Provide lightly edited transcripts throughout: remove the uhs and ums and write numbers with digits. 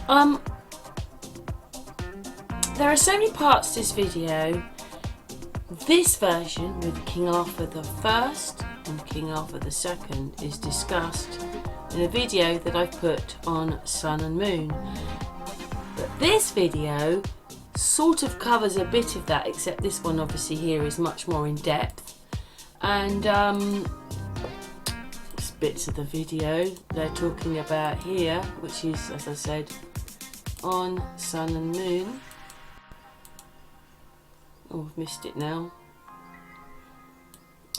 There are so many parts to this video. This version with King Arthur the First and King Arthur the Second is discussed in a video that I've put on Sun and Moon. But this video sort of covers a bit of that, except this one obviously here is much more in depth. And bits of the video they're talking about here, which is, as I said, on Sun and Moon. Oh, I've missed it now.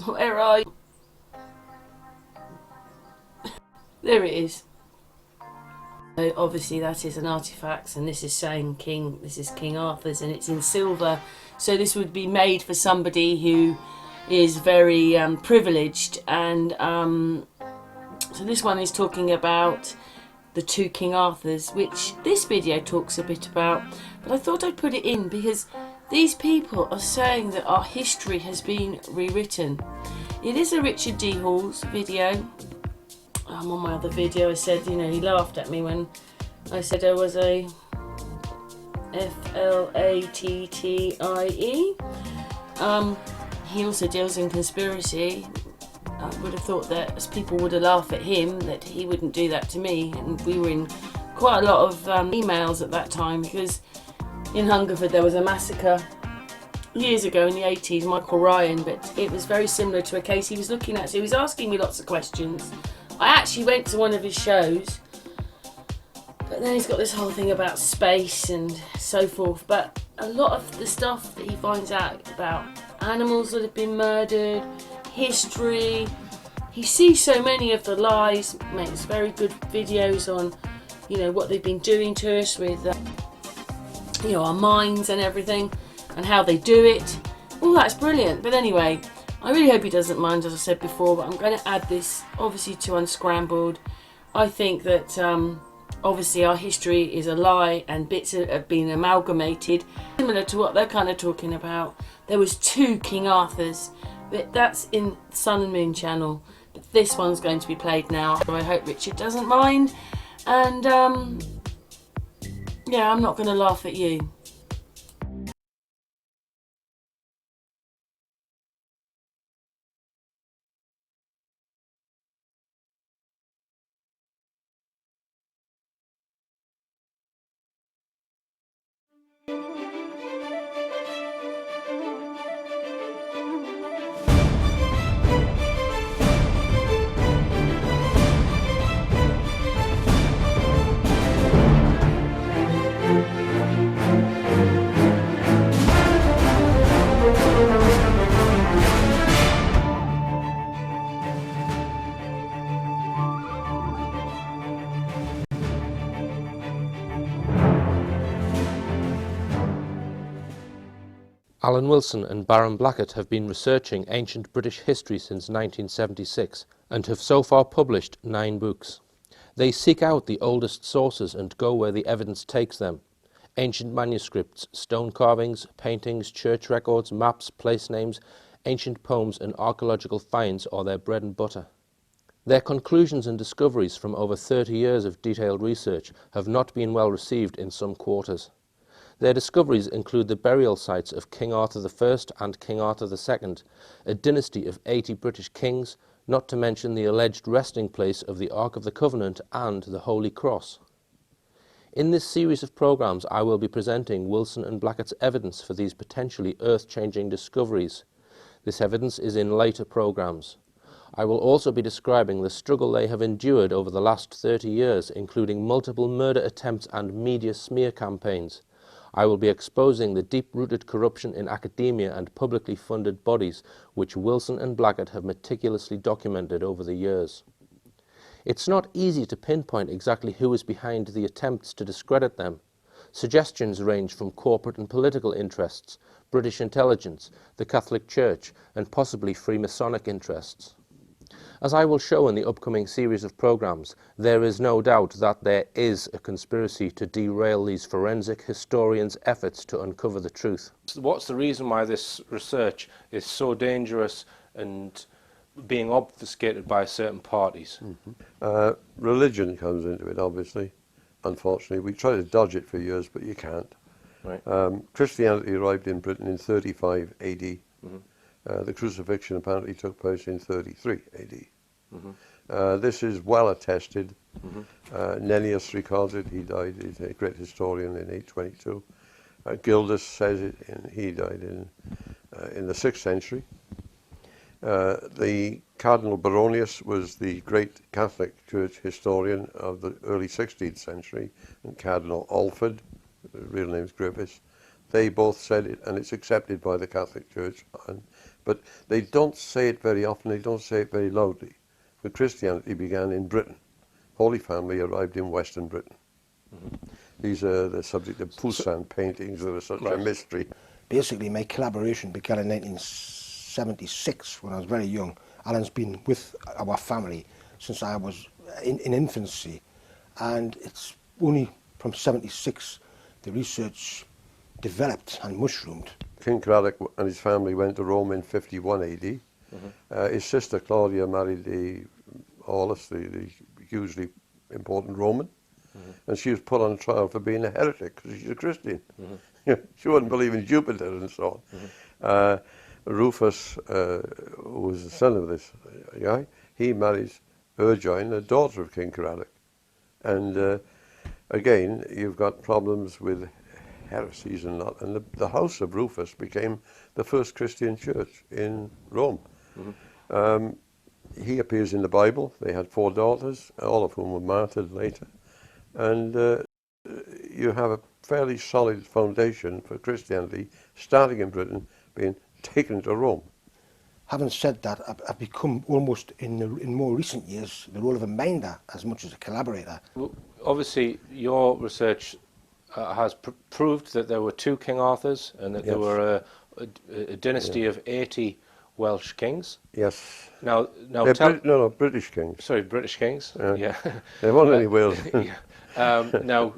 Where are you? There it is. So obviously that is an artifact, and this is saying this is King Arthur's, and it's in silver. So this would be made for somebody who is very privileged, and so this one is talking about the two King Arthurs, which this video talks a bit about, but I thought I'd put it in because these people are saying that our history has been rewritten. It is a Richard D. Hall's video. On my other video I said, you know, he laughed at me when I said I was a F-L-A-T-T-I-E. He also deals in conspiracy. I would have thought that as people would have laughed at him, that he wouldn't do that to me. And we were in quite a lot of emails at that time, because in Hungerford there was a massacre years ago in the 80s, Michael Ryan, but it was very similar to a case he was looking at. So he was asking me lots of questions. I actually went to one of his shows, but then he's got this whole thing about space and so forth. But a lot of the stuff that he finds out about animals that have been murdered, history, he sees so many of the lies, makes very good videos on, you know, what they've been doing to us with you know, our minds and everything, and how they do it. All that's brilliant. But anyway, I really hope he doesn't mind, as I said before, but I'm going to add this obviously to Unscrambled. I think that obviously our history is a lie and bits have been amalgamated, similar to what they're kind of talking about. There was two King Arthurs, but that's in Sun and Moon channel, but this one's going to be played now, so I hope Richard doesn't mind. And yeah, I'm not going to laugh at you. Alan Wilson and Baron Blackett have been researching ancient British history since 1976 and have so far published 9 books. They seek out the oldest sources and go where the evidence takes them. Ancient manuscripts, stone carvings, paintings, church records, maps, place names, ancient poems and archaeological finds are their bread and butter. Their conclusions and discoveries from over 30 years of detailed research have not been well received in some quarters. Their discoveries include the burial sites of King Arthur I and King Arthur II, a dynasty of 80 British kings, not to mention the alleged resting place of the Ark of the Covenant and the Holy Cross. In this series of programmes I will be presenting Wilson and Blackett's evidence for these potentially earth-changing discoveries. This evidence is in later programmes. I will also be describing the struggle they have endured over the last 30 years, including multiple murder attempts and media smear campaigns. I will be exposing the deep-rooted corruption in academia and publicly funded bodies which Wilson and Blackett have meticulously documented over the years. It's not easy to pinpoint exactly who is behind the attempts to discredit them. Suggestions range from corporate and political interests, British intelligence, the Catholic Church, and possibly Freemasonic interests. As I will show in the upcoming series of programmes, there is no doubt that there is a conspiracy to derail these forensic historians' efforts to uncover the truth. What's the reason why this research is so dangerous and being obfuscated by certain parties? Religion comes into it, obviously. unfortunately. We tried to dodge it for years, but you can't. Right. Christianity arrived in Britain in 35 AD. The crucifixion apparently took place in 33 AD. This is well attested. Nennius records it. He died. He's a great historian in 822. Gildas says it. He died in the 6th century. The Cardinal Baronius was the great Catholic Church historian of the early 16th century, and Cardinal Alford, the real name is Griffiths. They both said it, and it's accepted by the Catholic Church. But they don't say it very often. They don't say it very loudly. But Christianity began in Britain. Holy Family arrived in Western Britain. These are the subject of Poussin paintings that are such a mystery. Basically, my collaboration began in 1976 when I was very young. Alan's been with our family since I was in infancy, and it's only from 76 the research developed and mushroomed. King Craddock and his family went to Rome in 51 AD. His sister Claudia married Aulus, the hugely important Roman, and she was put on trial for being a heretic because she's a Christian. She wouldn't believe in Jupiter and so on. Rufus, who was the son of this guy, he marries Urgine, the daughter of King Craddock. And again, you've got problems with heresies and that. And the house of Rufus became the first Christian church in Rome. He appears in the Bible. They had 4 daughters, all of whom were martyred later. And you have a fairly solid foundation for Christianity, starting in Britain, being taken to Rome. Having said that, I've become almost, in more recent years, the role of a minder as much as a collaborator. Well, obviously, your research has proved that there were 2 King Arthurs and that there were a dynasty of 80 Welsh kings. Yes. Now British kings. Sorry, British kings. Yeah. There weren't any Wales. Now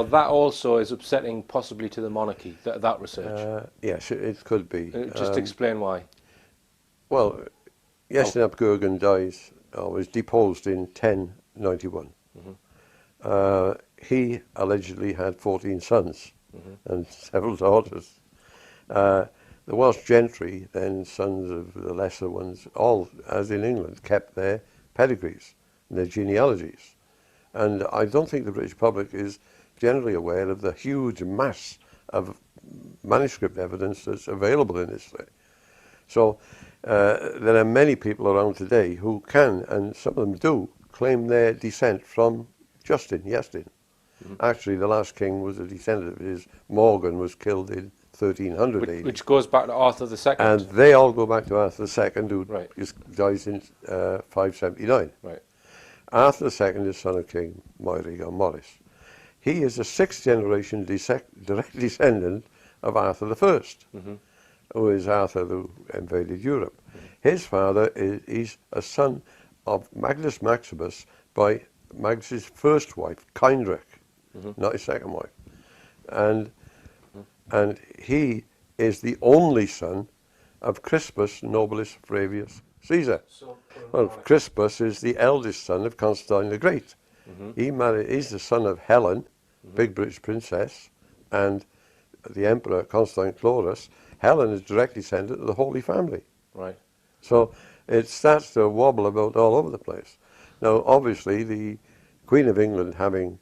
that also is upsetting possibly to the monarchy, that research. Yes, it could be. Just explain why. Well, Iestyn ap Gwragedd dies, was deposed in 1091. He allegedly had 14 sons and several daughters. The Welsh gentry, then sons of the lesser ones, all, as in England, kept their pedigrees and their genealogies. And I don't think the British public is generally aware of the huge mass of manuscript evidence that's available in this way. So there are many people around today who can, and some of them do, claim their descent from Iestyn. Actually, the last king was a descendant of his. Morgan was killed in 1300 AD. Which goes back to Arthur II. And they all go back to Arthur II, who dies in 579. Right. Arthur II is son of King Moerig or Maurice. He is a 6th generation direct descendant of Arthur I, who is Arthur who invaded Europe. His father is a son of Magnus Maximus by Magnus's first wife, Cynric, not his second wife. And he is the only son of Crispus Nobilis Flavius Caesar. Well, Crispus is the eldest son of Constantine the Great. He's the son of Helen, big British princess, and the Emperor Constantine Chlorus. Helen is direct descendant of the Holy Family. Right. So it starts to wobble about all over the place. Now, obviously, the Queen of England having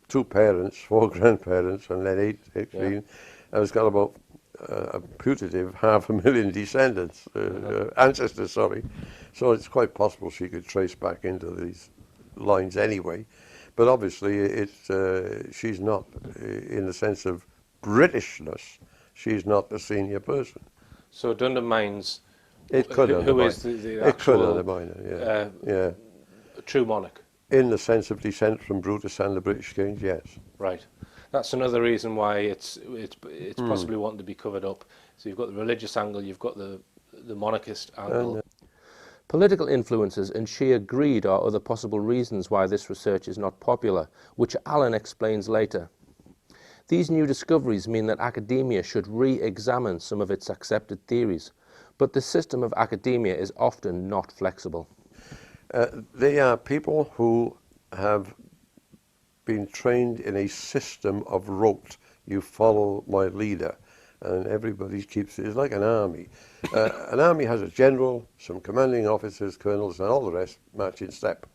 2 parents, 4 grandparents, and then 8, 16, has got about a putative 500,000 descendants, ancestors, sorry. So it's quite possible she could trace back into these lines anyway. But obviously, she's not, in the sense of Britishness, she's not the senior person. So it undermines it could who undermine. is the It could actual undermine it, true monarch. In the sense of descent from Brutus and the British kings, yes. Right. That's another reason why it's possibly wanting to be covered up. So you've got the religious angle, you've got the monarchist angle. Political influences and sheer greed are other possible reasons why this research is not popular, which Alan explains later. These new discoveries mean that academia should re-examine some of its accepted theories, but the system of academia is often not flexible. They are people who have been trained in a system of rote. You follow my leader, and everybody keeps it. It's like an army. An army has a general, some commanding officers, colonels, and all the rest match in step.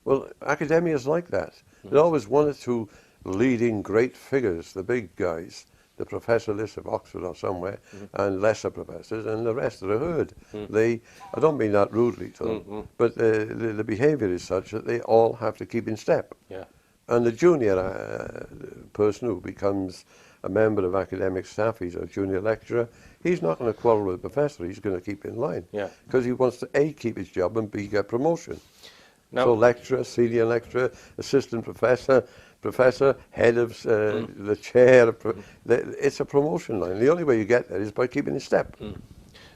Well, academia is like that. There's always one or two leading great figures, the big guys, the Professor List of Oxford or somewhere, and lesser professors, and the rest are a herd. I don't mean that rudely to them, but the behaviour is such that they all have to keep in step. Yeah. And the junior person who becomes a member of academic staff, he's a junior lecturer, he's not going to quarrel with the professor, he's going to keep in line. Yeah. Because he wants to A, keep his job, and B, get promotion. Now, So lecturer, senior lecturer, assistant professor, professor, head of the chair, it's a promotion line. The only way you get there is by keeping in step.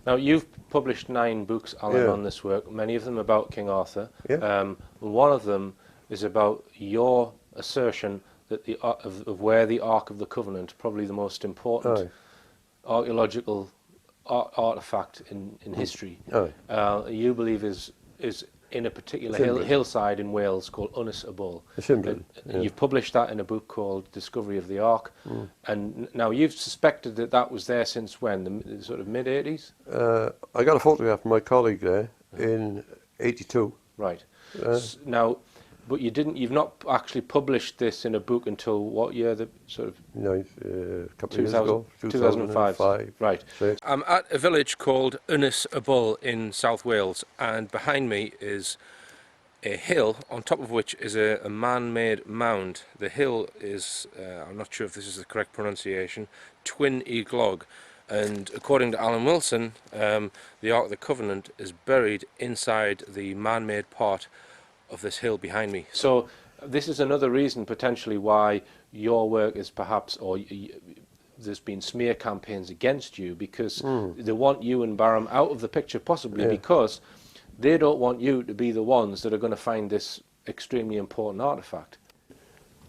Now, you've published 9 books, Alan, Yeah. on this work, many of them about King Arthur. Yeah. One of them is about your assertion that of where the Ark of the Covenant, probably the most important archaeological artifact in history, you believe is in a particular hillside in Wales called Ynys y Bwll. You've published that in a book called Discovery of the Ark, and now you've suspected that that was there since when, the sort of mid-80s? I got a photograph from my colleague there in '82. Right. Now, but you've not actually published this in a book until what year? The sort of A couple of years ago, 2005. Right. Six. I'm at a village called Ynys y Bwll in South Wales, and behind me is a hill on top of which is a man-made mound. The hill is, I'm not sure if this is the correct pronunciation, Twin y Glog, and according to Alan Wilson, the Ark of the Covenant is buried inside the man-made part of this hill behind me. So this is another reason potentially why your work is perhaps, or there's been smear campaigns against you, because they want you and Barham out of the picture, possibly because they don't want you to be the ones that are going to find this extremely important artifact.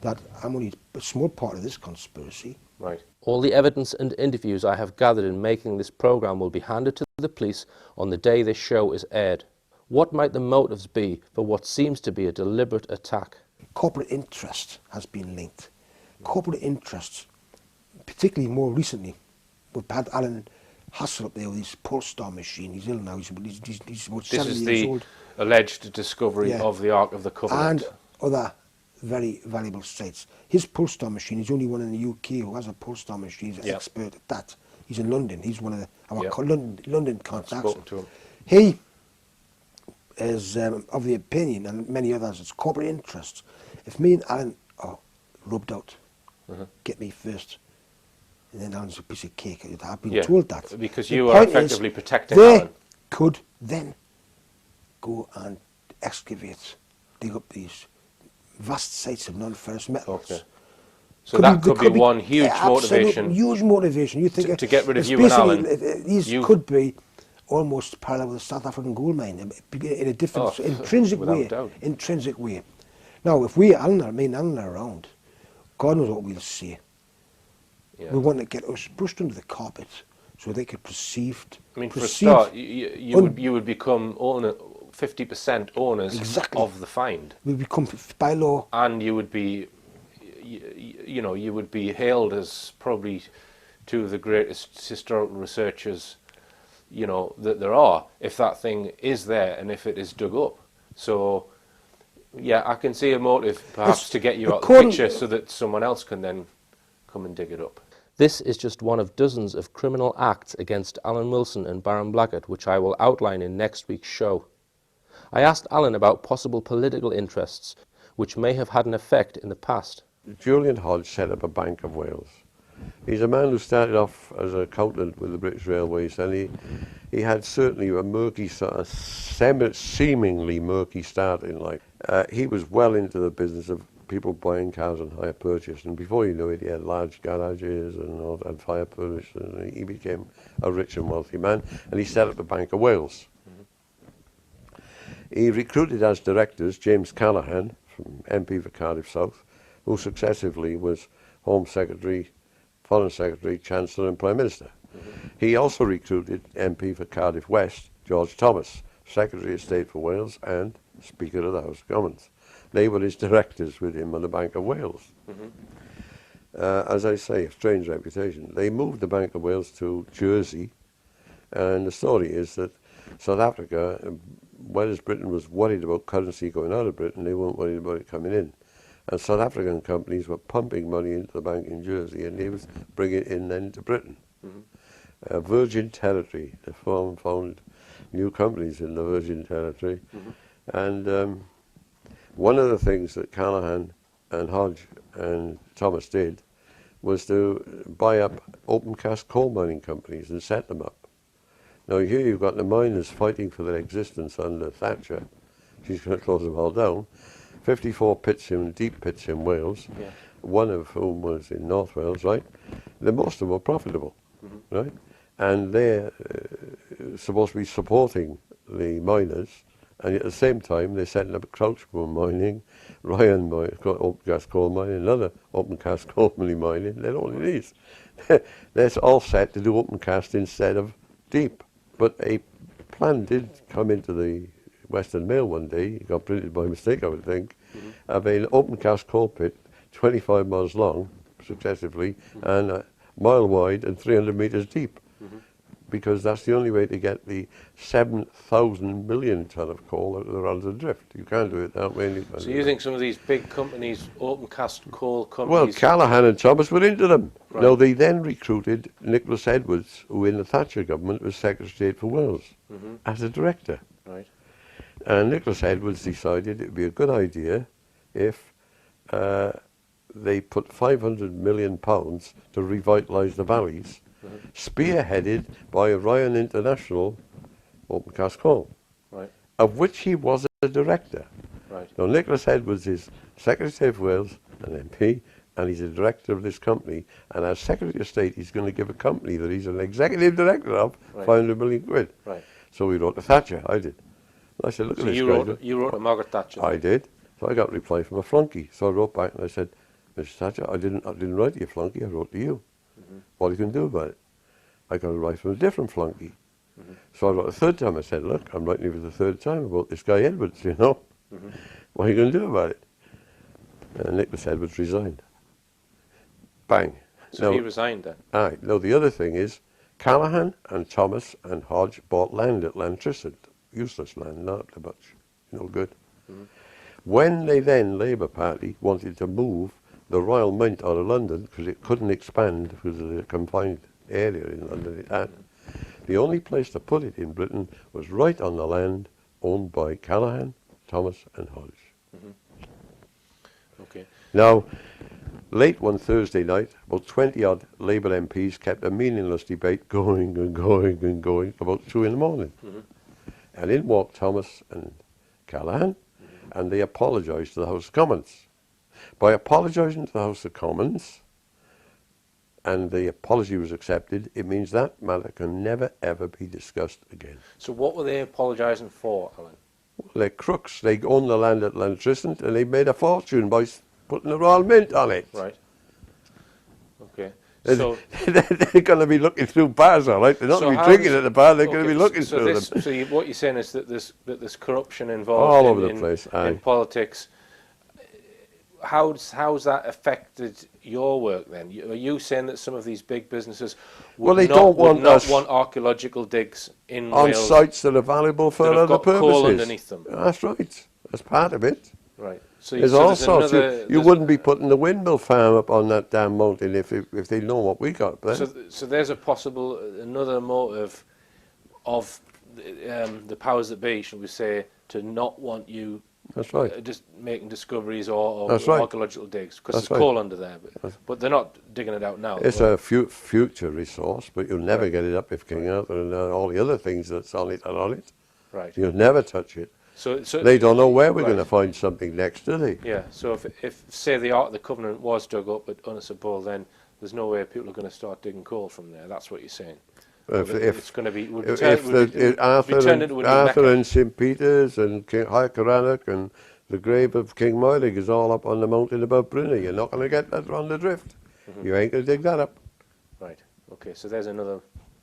That I'm only a small part of this conspiracy. Right. All the evidence and interviews I have gathered in making this programme will be handed to the police on the day this show is aired. What might the motives be for what seems to be a deliberate attack? Corporate interest has been linked. Corporate interests, particularly more recently, we've had Alan Hassel up there with his Polestar machine. He's ill now. He's about This 70 is years the old. alleged discovery of the Ark of the Covenant. And other very valuable sites. His Polestar machine is the only one in the UK who has a Polestar machine. He's an expert at that. He's in London. He's one of our London contacts. Spoken to him. He is of the opinion, and many others, it's corporate interests. If me and Alan are rubbed out, get me first, and then Alan's a piece of cake. I've been told that. Because The you are point effectively is, protecting they Alan. could then go and excavate, dig up these vast sites of non-ferrous metals. Okay. So that could be one huge motivation. Huge motivation. You think to get rid of it's you and Alan. These could be almost parallel with the South African gold mine in a different intrinsic way. Doubt. Intrinsic way. Now, if me and Alan are around, God knows what we'll see. Yeah. We want to get us pushed under the carpet so they could perceive. I mean, for a start, you would become 50% owners of the find. We become by law, and you would be, you would be hailed as probably two of the greatest historical researchers, that there are, if that thing is there and if it is dug up. So, yeah, I can see a motive perhaps to get you out of the picture so that someone else can then come and dig it up. This is just one of dozens of criminal acts against Alan Wilson and Baron Blackett, which I will outline in next week's show. I asked Alan about possible political interests, which may have had an effect in the past. Julian Hodge set up a Bank of Wales. He's a man who started off as an accountant with the British Railways, and he had certainly a murky, seemingly murky start in life. He was well into the business of people buying cars on hire purchase, and before you knew it, he had large garages and hire purchase, and he became a rich and wealthy man, and he set up the Bank of Wales. He recruited as directors James Callaghan, from MP for Cardiff South, who successively was Home Secretary, Foreign Secretary, Chancellor and Prime Minister. He also recruited MP for Cardiff West, George Thomas, Secretary of State for Wales and Speaker of the House of Commons. They were his directors with him on the Bank of Wales. As I say, a strange reputation. They moved the Bank of Wales to Jersey, and the story is that South Africa, whereas Britain was worried about currency going out of Britain, they weren't worried about it coming in. And South African companies were pumping money into the bank in Jersey, and they was bringing it in then to Britain. Virgin Territory, they found new companies in the Virgin Territory. And one of the things that Callaghan and Hodge and Thomas did was to buy up open cast coal mining companies and set them up. Now here you've got the miners fighting for their existence under Thatcher. She's going to close them all down. 54 pits in, deep pits in Wales, one of whom was in North Wales, right? The most of them were profitable, right? And they're supposed to be supporting the miners, and at the same time they're setting up Crouchbourne mining, Ryan open cast coal mining, another open cast coal mining. They're all it is. That's all set to do open cast instead of deep. But a plan did come into the Western Mail one day, it got printed by mistake I would think, of an open cast coal pit 25 miles long successively and a mile wide and 300 metres deep. Because that's the only way to get the 7,000 million tonne of coal out of the Random Drift. You can't do it that way. So you think some of these big companies, open cast coal companies... Well, Callaghan and Thomas were into them. Right. Now, they then recruited Nicholas Edwards, who in the Thatcher government was Secretary of State for Wales, as a director. Right. And Nicholas Edwards decided it would be a good idea if they put £500 million to revitalise the valleys, spearheaded by Orion International Open Cast Coal, of which he was a director. Right. Now, Nicholas Edwards is Secretary of State of Wales, an MP, and he's a director of this company. And as Secretary of State, he's going to give a company that he's an executive director of £500 million quid. Right. So we wrote to Thatcher, I did. I said, look at So this you wrote to Margaret Thatcher? I did. So I got a reply from a flunky. So I wrote back and I said, Mr. Thatcher, I didn't write to you, flunky, I wrote to you. What are you going to do about it? I got a reply from a different flunky. So I wrote a third time. I said, look, I'm writing you for the third time about this guy Edwards, you know. What are you going to do about it? And Nicholas Edwards resigned. Bang. So he resigned then? Aye. Now the other thing is, Callaghan and Thomas and Hodge bought land at Lantricid. Useless land, not much, no good. When they then, Labour Party, wanted to move the Royal Mint out of London because it couldn't expand because of the confined area in London it had, the only place to put it in Britain was right on the land owned by Callaghan, Thomas and Hodge. Okay. Now, late one Thursday night, about 20-odd Labour MPs kept a meaningless debate going and going and going about 2 in the morning. And in walked Thomas and Callaghan, and they apologised to the House of Commons. By apologising to the House of Commons, and the apology was accepted, it means that matter can never ever be discussed again. So what were they apologising for, Alan? Well, they're crooks. They own the land at Lantricid, and they made a fortune by putting the Royal Mint on it. Right. Okay. So they're going to be looking through bars, all right? They're not going to be drinking at the bar. They're going to be looking through them. So what you're saying is that there's corruption involved all over the place in politics. How's that affected your work then? Are you saying that some of these big businesses would not want archaeological digs in on Wales sites that are valuable for other purposes? Coal underneath them. That's right. That's part of it. Right. So there's all sorts. You wouldn't be putting the windmill farm up on that damn mountain if they know what we got there. So there's a possible another motive of the powers that be, shall we say, to not want you. That's right. Just making discoveries or right. archaeological digs because there's coal under there, but they're not digging it out now. It's a future resource, but you'll never get it up if King Arthur and all the other things that's on it are on it. Right. You'll never touch it. So they don't know where we're going to find something next, do they? Yeah. So if say the Ark of the Covenant was dug up at Unscrambled, then there's no way people are going to start digging coal from there. That's what you're saying. It's going to be Arthur and St Peter's and King Hycaranak and the grave of King Moirig is all up on the mountain above Brunei. You're not going to get that on the drift. You ain't going to dig that up. Right. Okay. So there's another.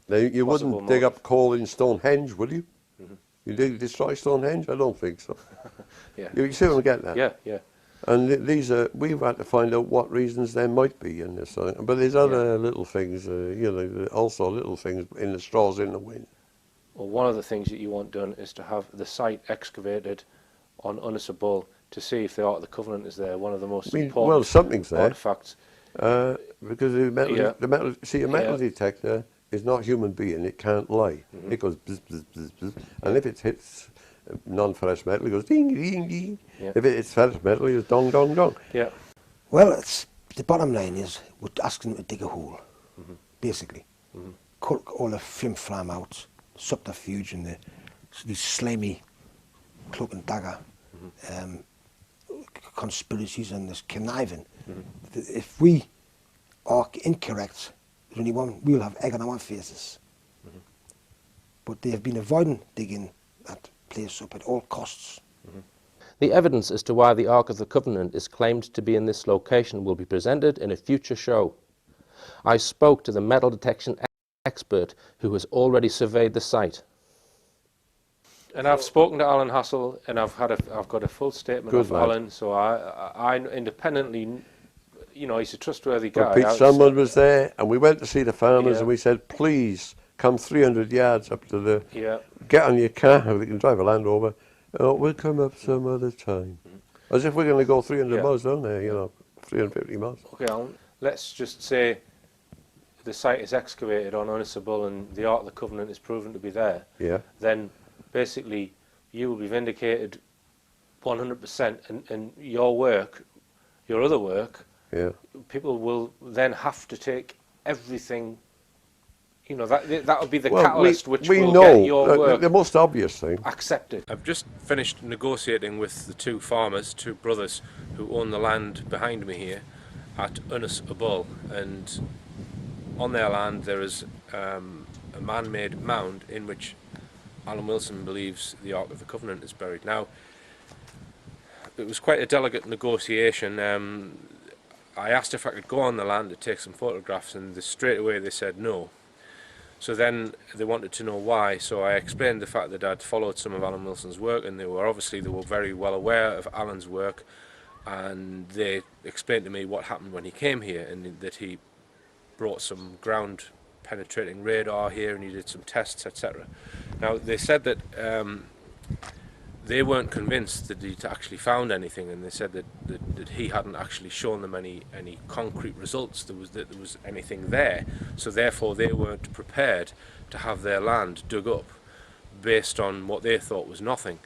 Now, you wouldn't dig up coal in Stonehenge, would you? You did destroy Stonehenge? I don't think so. Yeah. You see what I'm getting at? Yeah, yeah. And these are, we've had to find out what reasons there might be in this. But there's other little things, you know, also little things in the straws in the wind. Well, one of the things that you want done is to have the site excavated on Unnissa Bull to see if the Ark of the Covenant is there. One of the most important well, something's there. artifacts. Because the metal, see, a metal detector is not a human being. It can't lie. It goes bzz, bzz, bzz, bzz. And if it hits non-ferrous metal, it goes ding, ding, ding. If it hits ferrous metal, it goes dong, dong, dong. Yeah. Well, the bottom line is we're asking them to dig a hole, basically. Cut all the flim-flam out, subterfuge and these slimy cloak and dagger conspiracies and this conniving. If we are incorrect, there's only one, we'll have egg on our faces. But they have been avoiding digging that place up at all costs. The evidence as to why the Ark of the Covenant is claimed to be in this location will be presented in a future show. I spoke to the metal detection expert who has already surveyed the site. And I've spoken to Alan Hassel, and I've got a full statement of Alan. So I independently, you know, he's a trustworthy guy. But Pete Sunwell was there, and we went to see the farmers, and we said, please come 300 yards up to the. Get on your car. We can drive a Land Rover. Oh, we'll come up some other time. As if we're going to go 300 miles down there, you know, 350 miles. Okay, Alan. Let's just say the site is excavated on Unnissa Bull, and the Ark of the Covenant is proven to be there. Yeah. Then basically you will be vindicated 100%, and your work, your other work, people will then have to take everything, you know, that would be the catalyst which will get your work the most obvious thing accepted. I've just finished negotiating with the two farmers, two brothers who own the land behind me here at Unnissa Bull, and on their land there is a man-made mound in which Alan Wilson believes the Ark of the Covenant is buried. Now, it was quite a delicate negotiation. I asked if I could go on the land to take some photographs, and straight away they said no. So then they wanted to know why, so I explained the fact that I'd followed some of Alan Wilson's work, and they were very well aware of Alan's work, and they explained to me what happened when he came here, and that he brought some ground penetrating radar here, and he did some tests, etc. Now, they said that they weren't convinced that he'd actually found anything, and they said that he hadn't actually shown them any concrete results that there was anything there, so therefore they weren't prepared to have their land dug up based on what they thought was nothing.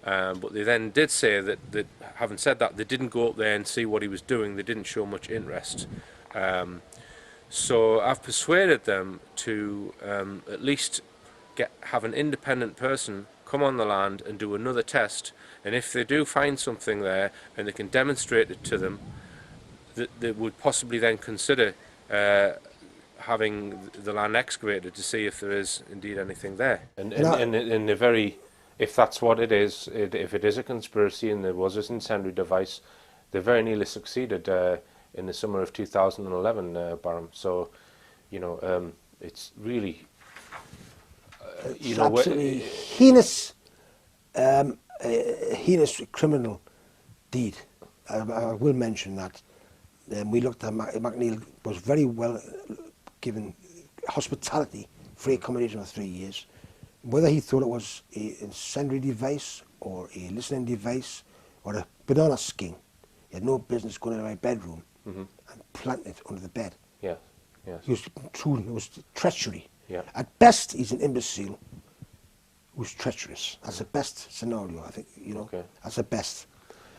But they then did say that having said that, they didn't go up there and see what he was doing. They didn't show much interest. So I've persuaded them to at least have an independent person come on the land and do another test, and if they do find something there and they can demonstrate it to them, that they would possibly then consider having the land excavated to see if there is indeed anything there. And in the very, if that's what it is, if it is a conspiracy and there was this incendiary device, they very nearly succeeded in the summer of 2011, Barham. So, you know, it's really, it's absolutely heinous, heinous criminal deed. I will mention that. We looked at McNeil was very well given hospitality, free accommodation for 3 years. Whether he thought it was an incendiary device or a listening device or a banana skin, he had no business going into my bedroom and planting it under the bed. Yes, yes. He was it was treachery. Yeah. At best, he's an imbecile who's treacherous. That's the best scenario, I think, you know. Okay. That's the best.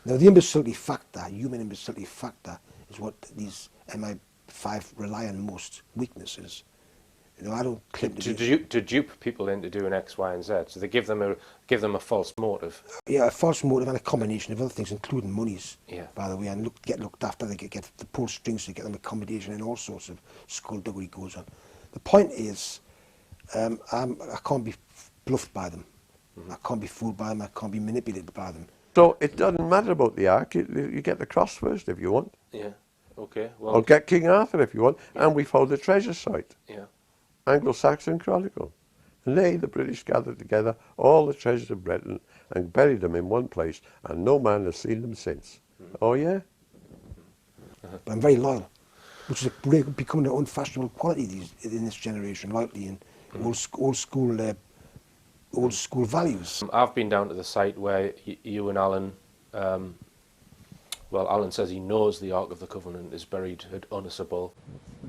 Now, the imbecility factor, human imbecility factor, is what these MI5 rely on most weaknesses. You know, I don't claim to dupe people into doing X, Y, and Z. So they give them a false motive. Yeah, a false motive and a combination of other things, including monies. Yeah. By the way, and get looked after. They get the pull strings to get them accommodation and all sorts of skullduggery goes on. The point is, I can't be bluffed by them. I can't be fooled by them. I can't be manipulated by them. So it doesn't matter about the Ark. You get the cross first if you want. Yeah. Okay. Well. Or get King Arthur if you want. Yeah. And we found the treasure site. Yeah. Anglo-Saxon Chronicle. And they, the British, gathered together all the treasures of Britain and buried them in one place, and no man has seen them since. Oh, yeah? But I'm very loyal, which is becoming an unfashionable quality in this generation, loyalty and old school values. I've been down to the site where you and Alan, well, Alan says he knows the Ark of the Covenant is buried at Unscrambled.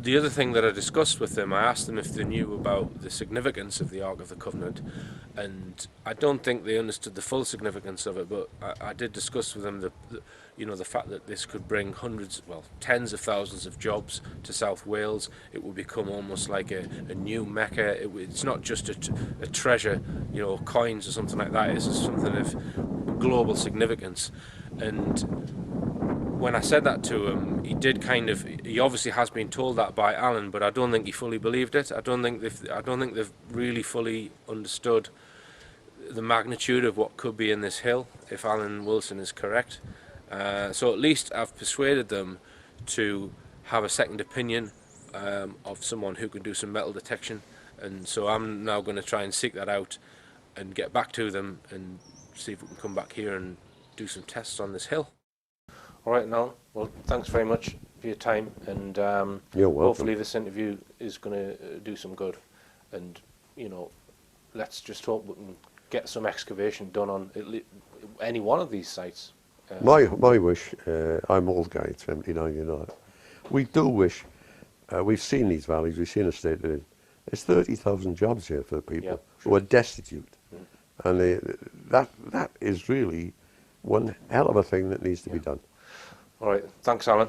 The other thing that I discussed with them, I asked them if they knew about the significance of the Ark of the Covenant, and I don't think they understood the full significance of it, but I did discuss with them the fact that this could bring hundreds, well, tens of thousands of jobs to South Wales. It would become almost like a new Mecca. It's not just a treasure, coins or something like that. It's something of global significance. And when I said that to him, he obviously has been told that by Alan, but I don't think he fully believed it. I don't think they've really fully understood the magnitude of what could be in this hill, if Alan Wilson is correct. So at least I've persuaded them to have a second opinion of someone who can do some metal detection, and so I'm now going to try and seek that out and get back to them and see if we can come back here and do some tests on this hill. All right, Alan. Well, thanks very much for your time, and You're welcome. hopefully this interview is going to do some good. And let's just hope we can get some excavation done on any one of these sites. My wish, I'm old guy, 79. We do wish, we've seen these valleys, we've seen the state they're in. There's 30,000 jobs here for the people who are destitute. And that is really one hell of a thing that needs to be done. All right, thanks, Alan.